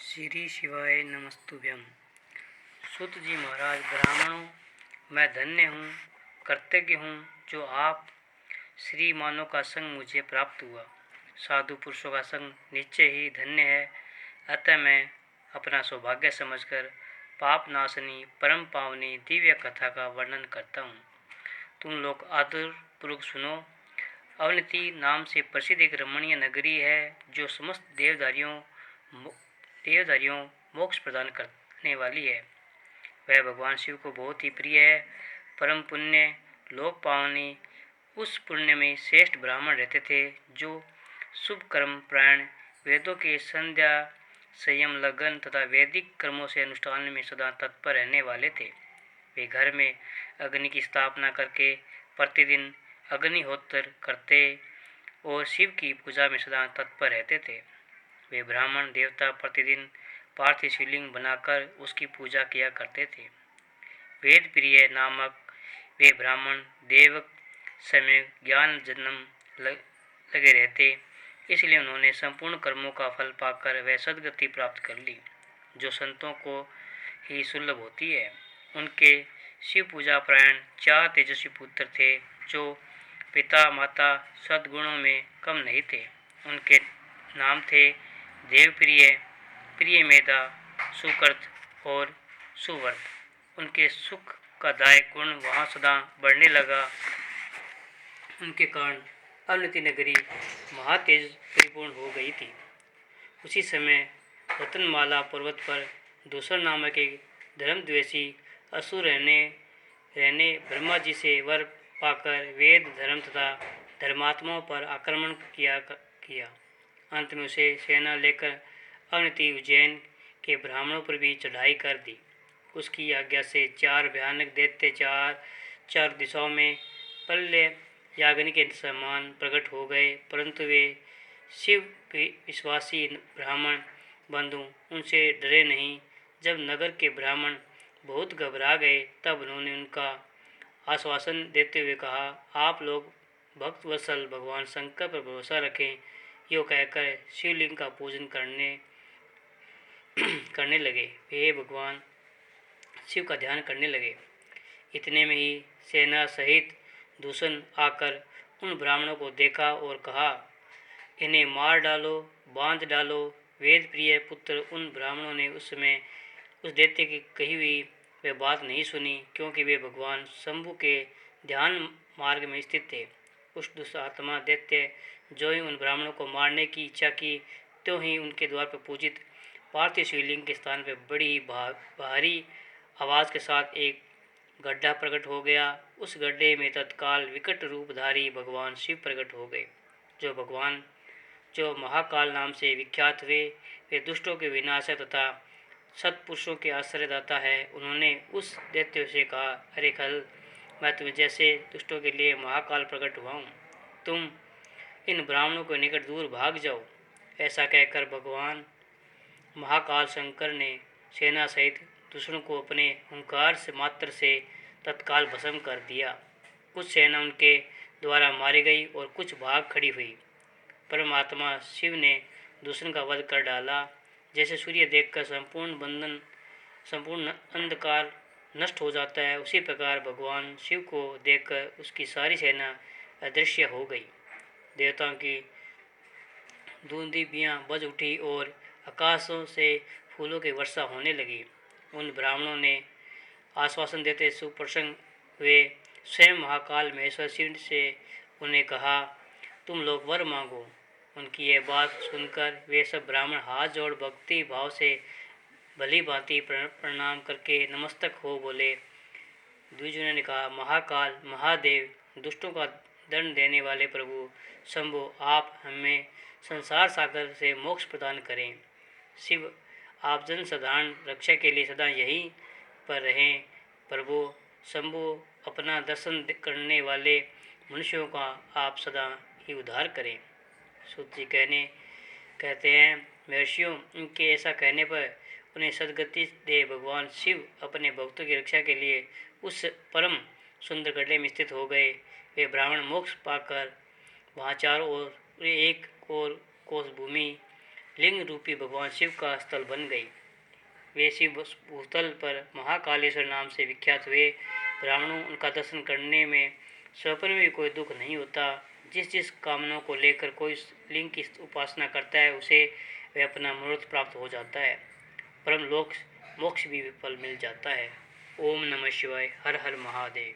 श्री शिवाय नमस्तुभ्यम। सूत जी महाराज, ब्राह्मणों, मैं धन्य हूँ, कृतज्ञ हूँ जो आप श्री मानव का संग मुझे प्राप्त हुआ। साधु पुरुषों का संग निश्चय ही धन्य है। अतः मैं अपना सौभाग्य समझकर पाप नाशनी परम पावनी दिव्य कथा का वर्णन करता हूँ। तुम लोग आदर पूर्वक सुनो। अवनति नाम से प्रसिद्ध एक रमणीय नगरी है जो समस्त देवदारियों मोक्ष प्रदान करने वाली है। वह भगवान शिव को बहुत ही प्रिय है। परम पुण्य लोक पावनी उस पुण्य में श्रेष्ठ ब्राह्मण रहते थे जो शुभ कर्म प्राण वेदों के संध्या संयम लगन तथा वैदिक कर्मों से अनुष्ठान में सदा तत्पर रहने वाले थे। वे घर में अग्नि की स्थापना करके प्रतिदिन अग्निहोत्र करते और शिव की पूजा में सदा तत्पर रहते थे। वे ब्राह्मण देवता प्रतिदिन पार्थिव शिवलिंग बनाकर उसकी पूजा किया करते थे। वेद प्रिय नामक वे ब्राह्मण देवक समय ज्ञान जन्म लगे रहते, इसलिए उन्होंने संपूर्ण कर्मों का फल पाकर वह सद्गति प्राप्त कर ली जो संतों को ही सुलभ होती है। उनके शिव पूजा प्रायण 4 तेजस्वी पुत्र थे जो पिता माता सद्गुणों में कम नहीं थे। उनके नाम थे देवप्रिय, प्रियमेधा, सुकृत और सुव्रत। उनके सुख का दायक गुण वहाँ सदा बढ़ने लगा। उनके कारण अवनति नगरी महातेज परिपूर्ण हो गई थी। उसी समय रतनमाला पर्वत पर दूसर नामक एक धर्मद्वेषी असुर रहने ब्रह्मा जी से वर पाकर वेद धर्म तथा धर्मात्माओं पर आक्रमण किया। अंत में उसे सेना लेकर अवनति उज्जैन के ब्राह्मणों पर भी चढ़ाई कर दी। उसकी आज्ञा से 4 भयानक दैत्य चार दिशाओं में प्रलय याग्नि के समान प्रकट हो गए, परंतु वे शिव विश्वासी ब्राह्मण बंधु उनसे डरे नहीं। जब नगर के ब्राह्मण बहुत घबरा गए तब उन्होंने उनका आश्वासन देते हुए कहा, आप लोग भक्तवत्सल भगवान शंकर पर भरोसा रखें। यो कहकर शिवलिंग का पूजन करने लगे। वे भगवान शिव का ध्यान करने लगे। इतने में ही सेना सहित दूषण आकर उन ब्राह्मणों को देखा और कहा, इन्हें मार डालो, बांध डालो। वेद प्रिय पुत्र उन ब्राह्मणों ने उस समय उस दैत्य की कही हुई वे बात नहीं सुनी, क्योंकि वे भगवान शंभु के ध्यान मार्ग में स्थित थे। उस दुष्टात्मा दैत्य जो ही उन ब्राह्मणों को मारने की इच्छा की, त्यों ही उनके द्वार पर पूजित पार्थिव शिवलिंग के स्थान पर बड़ी ही भारी आवाज़ के साथ एक गड्ढा प्रकट हो गया। उस गड्ढे में तत्काल विकट रूपधारी भगवान शिव प्रकट हो गए, जो महाकाल नाम से विख्यात हुए। वे दुष्टों के विनाशक तथा सत्पुरुषों के आश्रयदाता है। उन्होंने उस दैत्य से कहा, अरे खल, मैं तुम्हें जैसे दुष्टों के लिए महाकाल प्रकट हुआ हूँ, तुम इन ब्राह्मणों के निकट दूर भाग जाओ। ऐसा कहकर भगवान महाकाल शंकर ने सेना सहित दुष्टों को अपने हुंकार से मात्र से तत्काल भस्म कर दिया। कुछ सेना उनके द्वारा मारी गई और कुछ भाग खड़ी हुई। परमात्मा शिव ने दुष्टों का वध कर डाला। जैसे सूर्य देखकर संपूर्ण अंधकार नष्ट हो जाता है, उसी प्रकार भगवान शिव को देखकर उसकी सारी सेना अदृश्य हो गई। देवताओं की दूंदीबियाँ बज उठी और आकाशों से फूलों की वर्षा होने लगी। उन ब्राह्मणों ने आश्वासन देते सुप्रसन्न हुए। स्वयं महाकाल महेश्वर शिव से उन्हें कहा, तुम लोग वर मांगो। उनकी यह बात सुनकर वे सब ब्राह्मण हाथ जोड़ भक्ति भाव से भली भांति प्रणाम करके नमस्तक हो बोले। द्विजों ने कहा, महाकाल महादेव, दुष्टों का दंड देने वाले प्रभु शंभु, आप हमें संसार सागर से मोक्ष प्रदान करें। शिव, आप जन साधारण रक्षा के लिए सदा यहीं पर रहें। प्रभु शंभु, अपना दर्शन करने वाले मनुष्यों का आप सदा ही उद्धार करें। सूत जी कहते हैं, महर्षियों, इनके ऐसा कहने पर उन्हें सद्गति दे भगवान शिव अपने भक्तों की रक्षा के लिए उस परम सुंदर गड्ढे में स्थित हो गए। वे ब्राह्मण मोक्ष पाकर वहाँ चारों ओर एक और कोस भूमि लिंग रूपी भगवान शिव का स्थल बन गई। वे शिव भूतल पर महाकालेश्वर नाम से विख्यात हुए। ब्राह्मणों उनका दर्शन करने में स्वप्न में भी कोई दुख नहीं होता। जिस जिस कामनाओं को लेकर कोई लिंग की उपासना करता है उसे वह अपना मनोरथ प्राप्त हो जाता है। परम लोक मोक्ष भी फल मिल जाता है। ओम नमः शिवाय। हर हर महादेव।